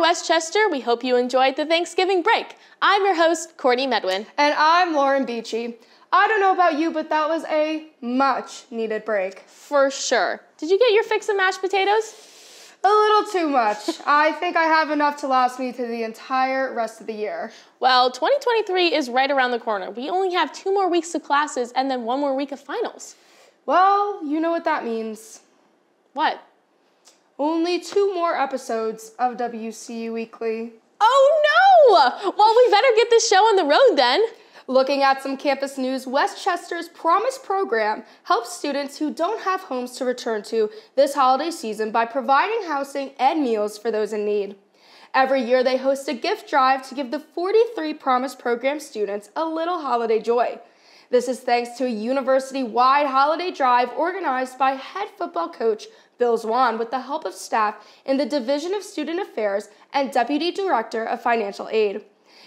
Westchester. We hope you enjoyed the Thanksgiving break. I'm your host, Courtney Medwin. And I'm Lauren Beachy. I don't know about you, but that was a much-needed break. For sure. Did you get your fix of mashed potatoes? A little too much. I think I have enough to last me through the entire rest of the year. Well, 2023 is right around the corner. We only have 2 more weeks of classes and then 1 more week of finals. Well, you know what that means. What? Only 2 more episodes of WCU Weekly. Oh no! Well, we better get this show on the road then. Looking at some campus news, Westchester's Promise program helps students who don't have homes to return to this holiday season by providing housing and meals for those in need. Every year they host a gift drive to give the 43 Promise program students a little holiday joy. This is thanks to a university-wide holiday drive organized by head football coach Bill Zwan with the help of staff in the Division of Student Affairs and Deputy Director of Financial Aid.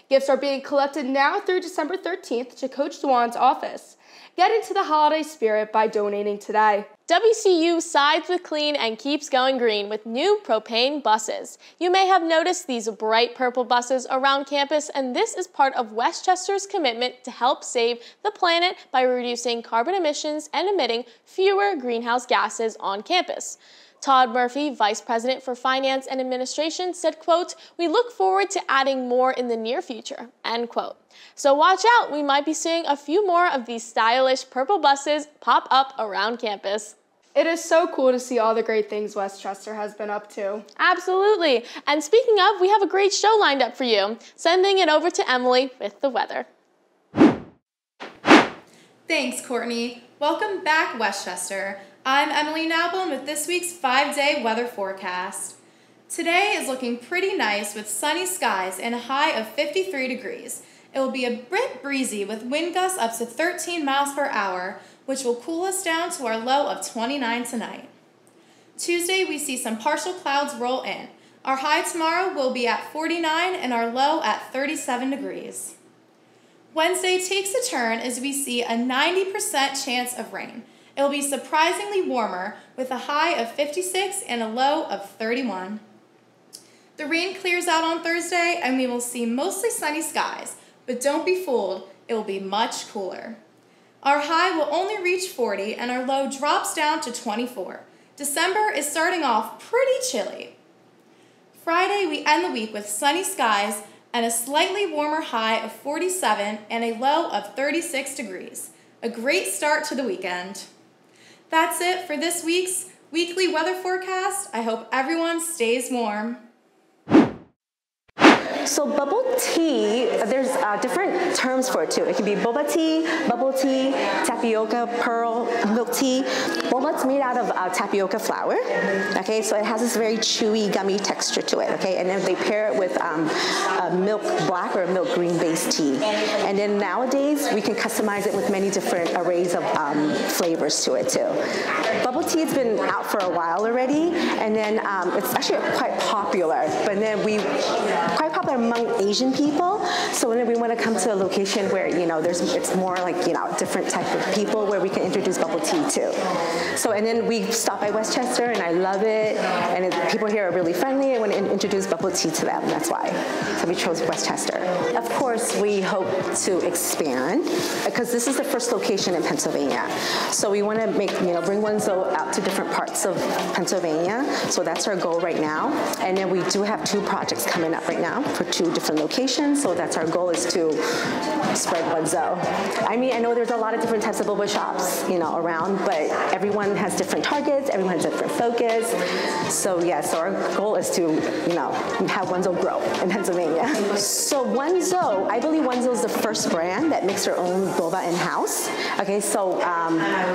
Gifts are being collected now through December 13th to Coach Zwan's office. Get into the holiday spirit by donating today. WCU sides with clean and keeps going green with new propane buses. You may have noticed these bright purple buses around campus, and this is part of Westchester's commitment to help save the planet by reducing carbon emissions and emitting fewer greenhouse gases on campus. Todd Murphy, Vice President for Finance and Administration, said, quote, "We look forward to adding more in the near future," end quote. So watch out, we might be seeing a few more of these stylish purple buses pop up around campus. It is so cool to see all the great things Westchester has been up to. Absolutely. And speaking of, we have a great show lined up for you. Sending it over to Emily with the weather. Thanks, Courtney. Welcome back, Westchester. I'm Emily Nablin with this week's 5-day weather forecast. Today is looking pretty nice with sunny skies and a high of 53 degrees. It will be a bit breezy with wind gusts up to 13 miles per hour, which will cool us down to our low of 29 tonight. Tuesday, we see some partial clouds roll in. Our high tomorrow will be at 49 and our low at 37 degrees. Wednesday takes a turn as we see a 90% chance of rain. It will be surprisingly warmer with a high of 56 and a low of 31. The rain clears out on Thursday and we will see mostly sunny skies, but don't be fooled, it will be much cooler. Our high will only reach 40 and our low drops down to 24. December is starting off pretty chilly. Friday, we end the week with sunny skies and a slightly warmer high of 47 and a low of 36 degrees. A great start to the weekend. That's it for this week's weekly weather forecast. I hope everyone stays warm. So bubble tea, there's different terms for it too. It can be boba tea, bubble tea, tapioca, pearl, milk tea. Boba's made out of tapioca flour, okay? So it has this very chewy, gummy texture to it, okay? And then they pair it with a milk black or milk green based tea. And then nowadays, we can customize it with many different arrays of flavors to it too. Bubble tea has been out for a while already, and then it's actually quite popular, but then quite popular among Asian people. So when we want to come to a location where, you know, it's more like, you know, different type of people where we can introduce bubble tea too. So, and then we stop by Westchester and I love it. And people here are really friendly. I want to introduce bubble tea to them. That's why. So we chose Westchester. Of course, we hope to expand because this is the first location in Pennsylvania. So we want to bring Wenzel out to different parts of Pennsylvania. So that's our goal right now. And then we do have 2 projects coming up right now for 2 different locations. So that's our goal, is to spread Wenzel. I mean, I know there's a lot of different types of boba shops, you know, around, but everyone has different targets, everyone has different focus. So yeah, so our goal is to, you know, have Wenzel grow in Pennsylvania. So Wenzel, I believe Wenzel is the first brand that makes their own boba in-house. Okay, so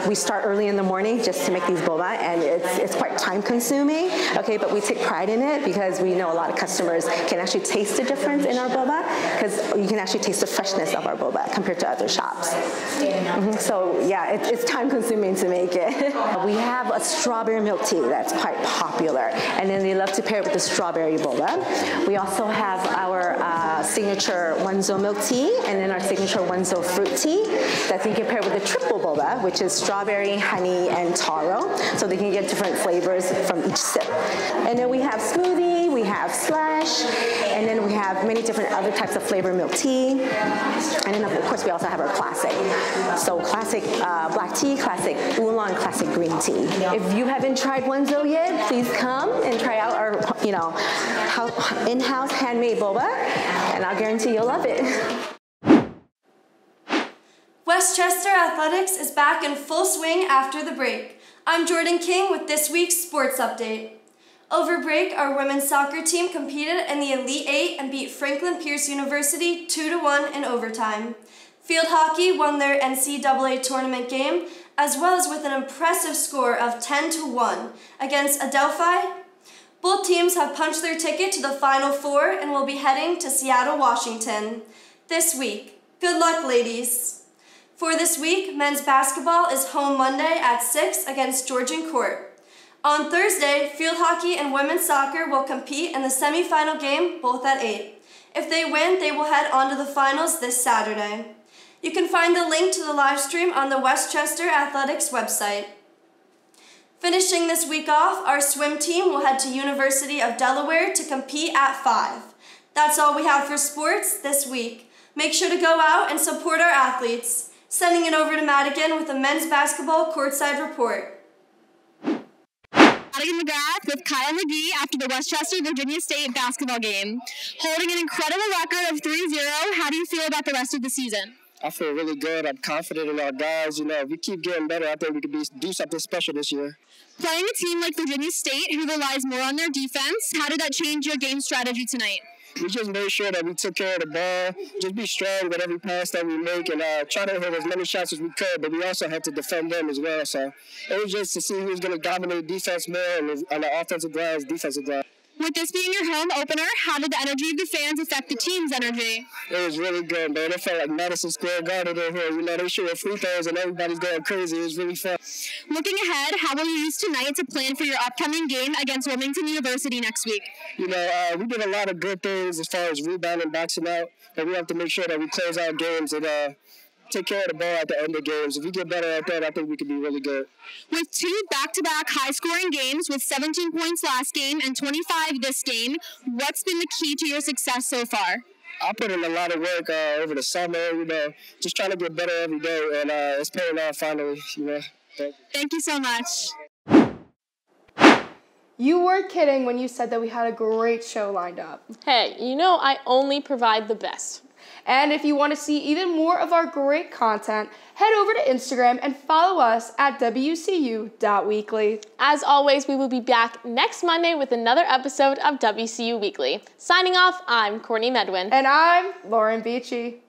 we start early in the morning just to make these boba, and it's quite time consuming, okay, but we take pride in it because we know a lot of customers can actually taste the difference in our boba, because you can actually taste the freshness of our boba compared to other shops. So yeah, it's time consuming to make it. We have a strawberry milk tea that's quite popular, and then they love to pair it with the strawberry boba. We also have our signature Wenzel milk tea, and then our signature Wenzel fruit tea that you can pair with the triple boba, which is strawberry, honey, and taro, so they can get different flavors from each sip. And then we have smoothie, we have Slush, and then we have many different other types of flavored milk tea. And then of course we also have our classic. So classic black tea, classic oolong, classic green tea. If you haven't tried Wenzo yet, please come and try out our, in-house handmade boba, and I'll guarantee you'll love it. Westchester Athletics is back in full swing after the break. I'm Jordan King with this week's sports update. Over break, our women's soccer team competed in the Elite Eight and beat Franklin Pierce University 2-1 in overtime. Field hockey won their NCAA tournament game, as well as with an impressive score of 10-1 against Adelphi. Both teams have punched their ticket to the Final Four and will be heading to Seattle, Washington this week. Good luck, ladies. For this week, men's basketball is home Monday at 6 against Georgian Court. On Thursday, field hockey and women's soccer will compete in the semifinal game, both at 8. If they win, they will head on to the finals this Saturday. You can find the link to the live stream on the Westchester Athletics website. Finishing this week off, our swim team will head to University of Delaware to compete at 5. That's all we have for sports this week. Make sure to go out and support our athletes. Sending it over to Madigan with a men's basketball courtside report. Madigan McGrath with Kyle McGee after the Westchester Virginia State basketball game. Holding an incredible record of 3-0, how do you feel about the rest of the season? I feel really good. I'm confident in our guys. If we keep getting better, I think we could do something special this year. Playing a team like Virginia State, who relies more on their defense, how did that change your game strategy tonight? We just made sure that we took care of the ball, just be strong with every pass that we make, and try to hit as many shots as we could, but we also had to defend them as well. So it was just to see who's going to dominate defense more on the offensive glass, defensive glass. With this being your home opener, how did the energy of the fans affect the team's energy? It was really good, man. It felt like Madison Square Garden in here. They shoot free throws and everybody's going crazy. It was really fun. Looking ahead, how will you use tonight to plan for your upcoming game against Wilmington University next week? We did a lot of good things as far as rebounding, boxing out, but we have to make sure that we close out games and take care of the ball at the end of games. If we get better at that, I think we could be really good. With 2 back-to-back high-scoring games with 17 points last game and 25 this game, what's been the key to your success so far? I put in a lot of work over the summer, just trying to get better every day, and it's paying off finally, Thank you so much. You weren't kidding when you said that we had a great show lined up. Hey, I only provide the best. And if you want to see even more of our great content, head over to Instagram and follow us at WCU.Weekly. As always, we will be back next Monday with another episode of WCU Weekly. Signing off, I'm Courtney Medwin. And I'm Lauren Beachy.